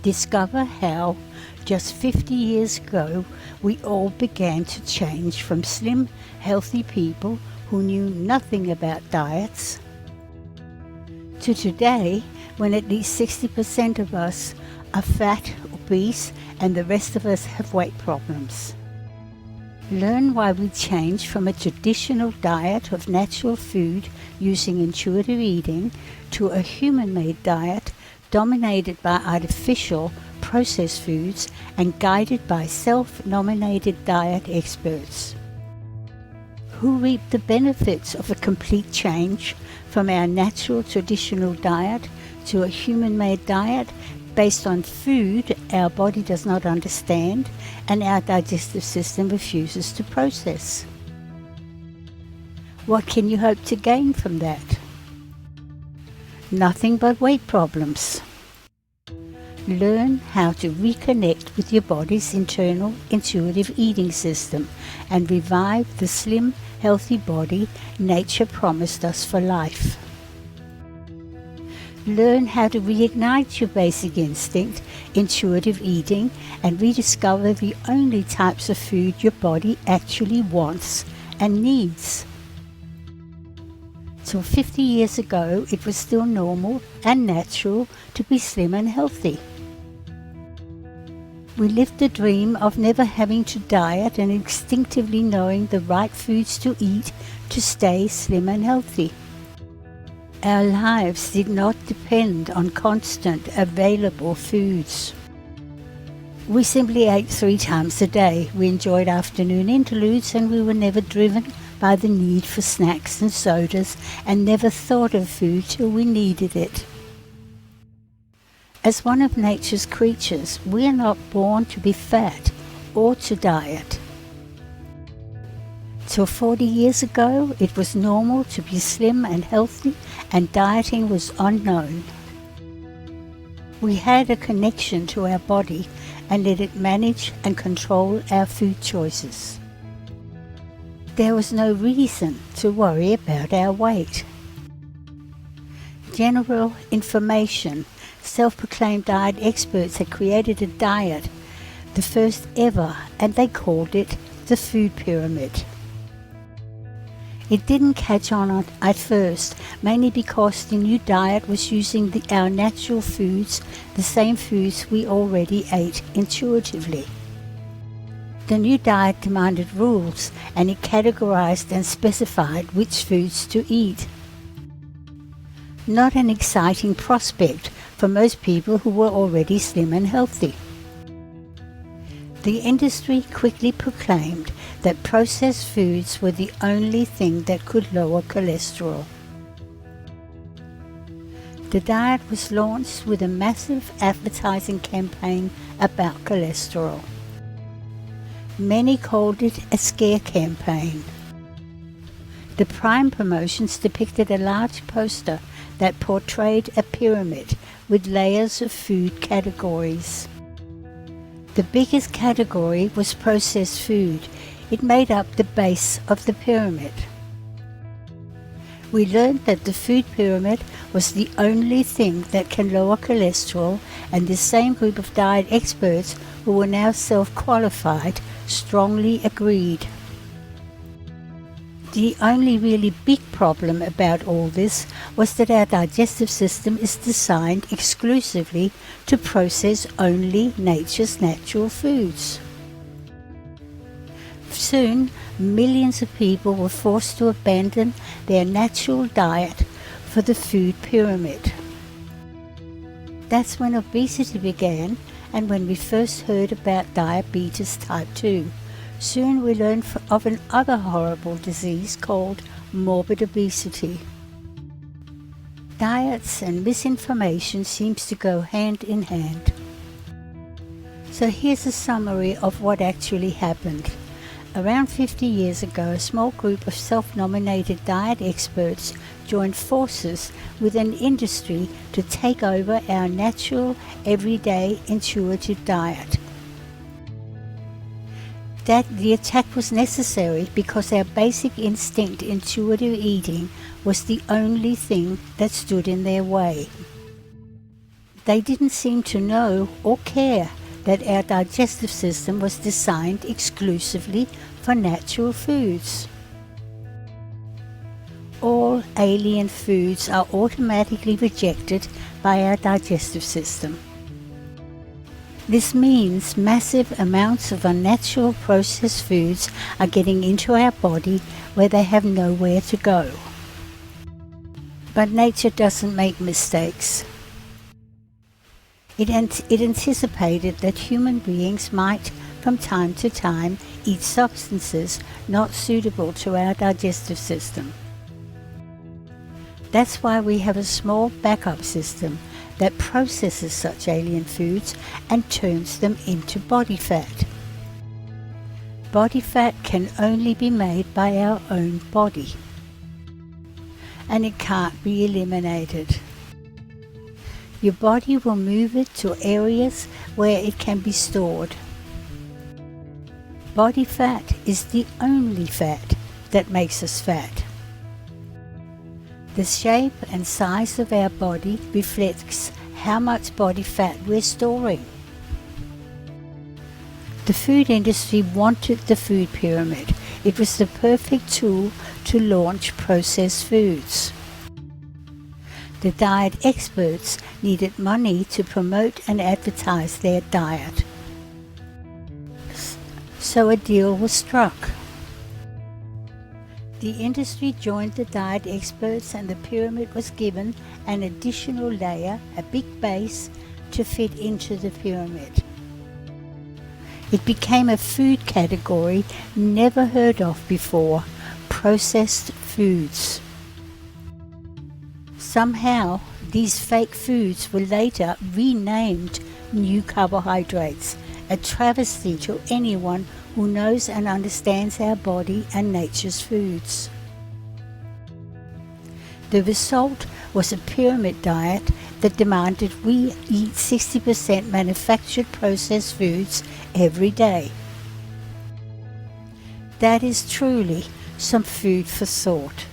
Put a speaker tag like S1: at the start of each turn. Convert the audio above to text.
S1: Discover how, just 50 years ago, we all began to change from slim, healthy people who knew nothing about diets to today, when at least 60% of us are fat, obese, and the rest of us have weight problems. Learn why we changed from a traditional diet of natural food using intuitive eating to a human-made diet dominated by artificial, processed foods and guided by self-nominated diet experts. Who reaped the benefits of a complete change from our natural traditional diet to a human-made diet based on food our body does not understand and our digestive system refuses to process? What can you hope to gain from that? Nothing but weight problems. Learn how to reconnect with your body's internal intuitive eating system and revive the slim, healthy body nature promised us for life. Learn how to reignite your basic instinct, intuitive eating, and rediscover the only types of food your body actually wants and needs. Till 50 years ago, it was still normal and natural to be slim and healthy. We lived the dream of never having to diet and instinctively knowing the right foods to eat to stay slim and healthy. Our lives did not depend on constant available foods. We simply ate 3 times a day. We enjoyed afternoon interludes and we were never driven by the need for snacks and sodas and never thought of food till we needed it. As one of nature's creatures, we are not born to be fat or to diet. Till 40 years ago, it was normal to be slim and healthy and dieting was unknown. We had a connection to our body and let it manage and control our food choices. There was no reason to worry about our weight. General information, self-proclaimed diet experts had created a diet, the first ever, and they called it the food pyramid. It didn't catch on at first, mainly because the new diet was using our natural foods, the same foods we already ate intuitively. The new diet demanded rules, and it categorized and specified which foods to eat. Not an exciting prospect for most people who were already slim and healthy. The industry quickly proclaimed that processed foods were the only thing that could lower cholesterol. The diet was launched with a massive advertising campaign about cholesterol. Many called it a scare campaign. The prime promotions depicted a large poster that portrayed a pyramid with layers of food categories. The biggest category was processed food. It made up the base of the pyramid. We learned that the food pyramid was the only thing that can lower cholesterol, and the same group of diet experts who were now self-qualified strongly agreed. The only really big problem about all this was that our digestive system is designed exclusively to process only nature's natural foods. Soon, millions of people were forced to abandon their natural diet for the food pyramid. That's when obesity began and when we first heard about diabetes type 2. Soon we learned of another horrible disease called morbid obesity. Diets and misinformation seems to go hand in hand. So here's a summary of what actually happened. Around 50 years ago, a small group of self-nominated diet experts joined forces with an industry to take over our natural, everyday, intuitive diet. That the attack was necessary because our basic instinct, intuitive eating, was the only thing that stood in their way. They didn't seem to know or care that our digestive system was designed exclusively for natural foods. All alien foods are automatically rejected by our digestive system. This means massive amounts of unnatural processed foods are getting into our body where they have nowhere to go. But nature doesn't make mistakes. It anticipated that human beings might, from time to time, eat substances not suitable to our digestive system. That's why we have a small backup system that processes such alien foods and turns them into body fat. Body fat can only be made by our own body, and it can't be eliminated. Your body will move it to areas where it can be stored. Body fat is the only fat that makes us fat. The shape and size of our body reflects how much body fat we're storing. The food industry wanted the food pyramid. It was the perfect tool to launch processed foods. The diet experts needed money to promote and advertise their diet. So a deal was struck. The industry joined the diet experts and the pyramid was given an additional layer, a big base, to fit into the pyramid. It became a food category never heard of before, processed foods. Somehow, these fake foods were later renamed new carbohydrates, a travesty to anyone who knows and understands our body and nature's foods. The result was a pyramid diet that demanded we eat 60% manufactured processed foods every day. That is truly some food for thought.